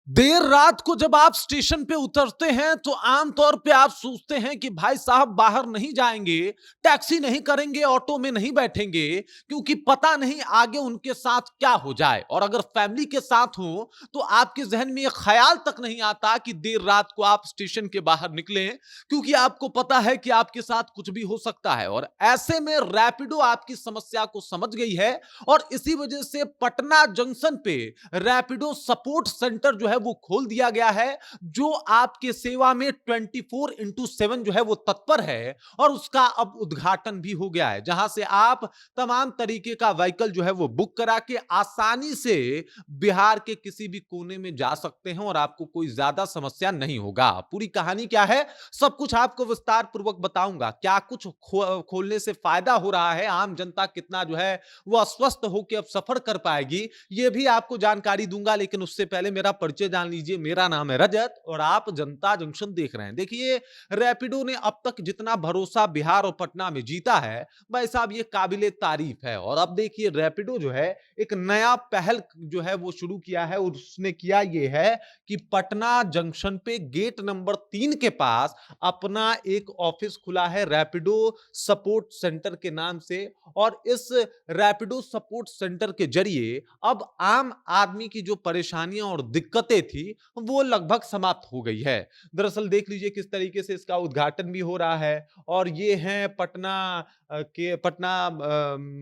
देर रात को जब आप स्टेशन पे उतरते हैं तो आमतौर पे आप सोचते हैं कि भाई साहब बाहर नहीं जाएंगे, टैक्सी नहीं करेंगे, ऑटो में नहीं बैठेंगे, क्योंकि पता नहीं आगे उनके साथ क्या हो जाए। और अगर फैमिली के साथ हो तो आपके जहन में यह ख्याल तक नहीं आता कि देर रात को आप स्टेशन के बाहर निकलें, क्योंकि आपको पता है कि आपके साथ कुछ भी हो सकता है। और ऐसे में रैपिडो आपकी समस्या को समझ गई है और इसी वजह से पटना जंक्शन पे रैपिडो सपोर्ट सेंटर जो है वो खोल दिया गया है, जो आपके सेवा में 24x7 जो है वो तत्पर है। और उसका अब उद्घाटन भी हो गया है, जहां से आप तमाम तरीके का व्हीकल जो है वो बुक करा के आसानी से बिहार के किसी भी कोने में जा सकते हैं और आपको कोई ज्यादा समस्या नहीं होगा। पूरी कहानी क्या है, सब कुछ आपको विस्तार पूर्वक बताऊंगा। क्या कुछ खोलने से फायदा हो रहा है, आम जनता कितना जो है वो अस्वस्थ होकर अब सफर कर पाएगी, ये भी आपको जानकारी दूंगा। लेकिन उससे पहले मेरा परिचय जान लीजिए। मेरा नाम है रजत और आप जनता जंक्शन देख रहे हैं। देखिए, रैपिडो ने अब तक जितना भरोसा बिहार और पटना में जीता है, भाई साहब ये काबिले तारीफ है। और अब देखिए, रैपिडो जो है एक नया पहल जो है वो शुरू किया है और उसने किया ये है कि पटना जंक्शन पे गेट नंबर 3 के पास अपना एक ऑफिस खुला है रैपिडो सपोर्ट सेंटर के नाम से। और इस रैपिडो सपोर्ट सेंटर के जरिए अब आम आदमी की जो परेशानियां और दिक्कतें थी वो लगभग समाप्त हो गई है। दरअसल देख लीजिए किस तरीके से इसका उद्घाटन भी हो रहा है। और ये हैं पटना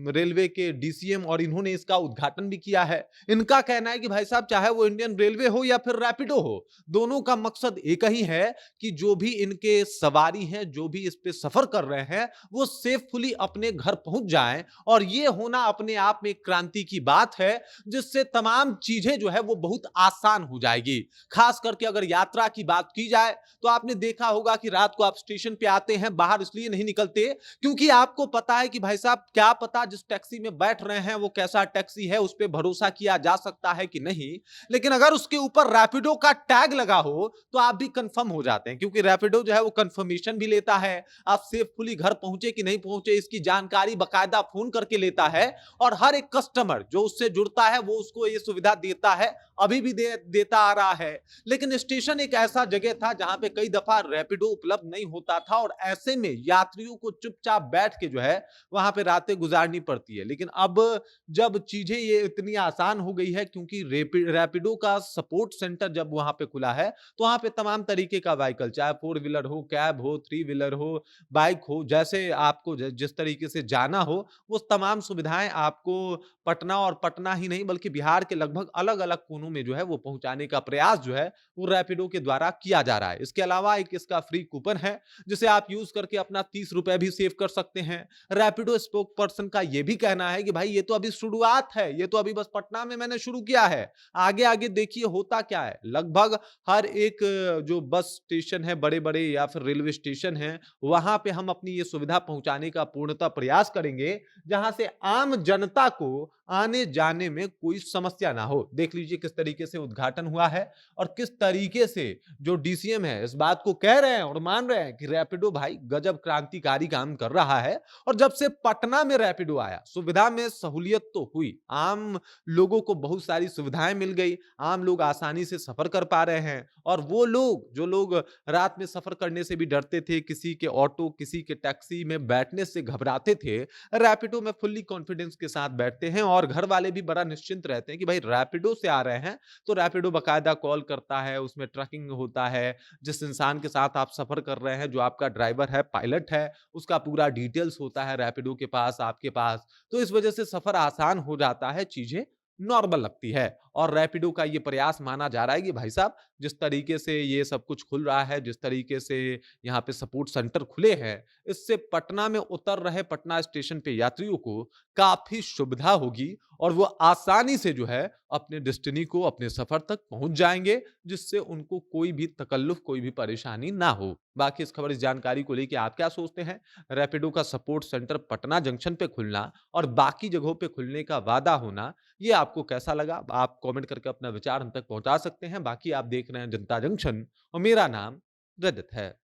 रेलवे के डीसीएम और इन्होंने इसका उद्घाटन भी किया है। इनका कहना है कि भाई साहब, चाहे वो इंडियन रेलवे हो या फिर रैपिडो हो, दोनों का मकसद एक ही है कि जो भी इनके सवारी हैं, जो भी इस पे सफर कर रहे हैं, वो सेफुली अपने घर पहुंच जाएं। और ये होना अपने आप में एक क्रांति की बात है, जिससे तमाम चीजें जो है वो बहुत आसान हो जाएगी। खास करके अगर यात्रा की बात की जाए तो आपने देखा होगा कि रात को आप स्टेशन पे आते हैं, बाहर इसलिए नहीं निकलते क्योंकि आपको पता है कि भाई साहब, क्या पता जिस टैक्सी में बैठ रहे हैं वो कैसा टैक्सी है, उस पर भरोसा किया जा सकता है कि नहीं। लेकिन अगर उसके ऊपर रैपिडो का टैग लगा हो तो आप भी कंफर्म हो जाते हैं, क्योंकि रैपिडो जो है वो कंफर्मेशन भी लेता है, आप सेफुली घर पहुंचे कि नहीं पहुंचे इसकी जानकारी बकायदा फोन करके लेता है। और हर एक कस्टमर जो उससे जुड़ता है वो उसको ये सुविधा देता है, अभी भी देता आ रहा है। लेकिन स्टेशन एक ऐसा जगह था जहां पे कई दफा रैपिडो उपलब्ध नहीं होता था और ऐसे में यात्रियों को चुपचाप बैठ के जो है वहां पे रातें गुजारनी पड़ती है। लेकिन अब जब चीजें ये इतनी आसान हो गई है, क्योंकि रैपिडो का सपोर्ट सेंटर जब वहां पे खुला है, तो वहां पे तमाम तरीके का व्हीकल, चाहे 4 व्हीलर हो, कैब हो, 3 व्हीलर हो, बाइक हो, जैसे आपको जिस तरीके से जाना हो, वो तमाम सुविधाएं आपको पटना और पटना ही नहीं बल्कि बिहार के लगभग अलग अलग कोनों में जो है वो पहुंचाने का प्रयास जो है वो रैपिडो के द्वारा किया जा रहा है। इसके अलावा एक इसका फ्री कूपन है, जिसे आप यूज करके अपना 30 रुपए भी सेव कर सकते हैं। रैपिडो स्पोक पर्सन का यह भी कहना है कि भाई ये तो अभी शुरुआत है, ये तो अभी बस पटना में मैंने शुरू किया है, आगे आगे देखिए होता क्या है। लगभग हर एक जो बस स्टेशन है, बड़े बड़े या फिर रेलवे स्टेशन है, वहां पे हम अपनी ये सुविधा पहुंचाने का पूर्णतः प्रयास करेंगे, जहां से आम जनता को आने जाने में कोई समस्या ना हो। देख लीजिए किस तरीके से उद्घाटन हुआ है और किस तरीके से जो डीसीएम है इस बात को कह रहे हैं और मान रहे हैं कि रैपिडो भाई गजब क्रांतिकारी काम कर रहा है। और जब से पटना में रैपिडो आया, सुविधा में सहूलियत तो हुई, आम लोगों को बहुत सारी सुविधाएं मिल गई, आम लोग आसानी से सफर कर पा रहे हैं। और वो लोग जो लोग रात में सफर करने से भी डरते थे, किसी के ऑटो, किसी के टैक्सी में बैठने से घबराते थे, रैपिडो में फुल्ली कॉन्फिडेंस के साथ बैठते हैं। और घर वाले भी बड़ा निश्चिंत रहते हैं कि भाई रैपिडो से आ रहे हैं तो रैपिडो बकायदा कॉल करता है, उसमें ट्रैकिंग होता है, जिस इंसान के साथ आप सफर कर रहे हैं, जो आपका ड्राइवर है, पायलट है, उसका पूरा डिटेल्स होता है रैपिडो के पास, आपके पास। तो इस वजह से सफर आसान हो जाता है, चीजें नॉर्मल लगती है। और रैपिडो का ये प्रयास माना जा रहा है कि भाई साहब, जिस तरीके से ये सब कुछ खुल रहा है, जिस तरीके से यहाँ पे सपोर्ट सेंटर खुले हैं, इससे पटना में उतर रहे पटना स्टेशन पे यात्रियों को काफी सुविधा होगी और वो आसानी से जो है अपने डेस्टिनी को, अपने सफर तक पहुंच जाएंगे, जिससे उनको कोई भी तकल्लुफ, कोई भी परेशानी ना हो। बाकी इस खबर, इस जानकारी को लेकर आप क्या सोचते हैं? रैपिडो का सपोर्ट सेंटर पटना जंक्शन पे खुलना और बाकी जगहों पे खुलने का वादा होना, ये आपको कैसा लगा? आप कमेंट करके अपना विचार हम तक पहुंचा सकते हैं। बाकी आप देख रहे हैं जनता जंक्शन और मेरा नाम रजत है।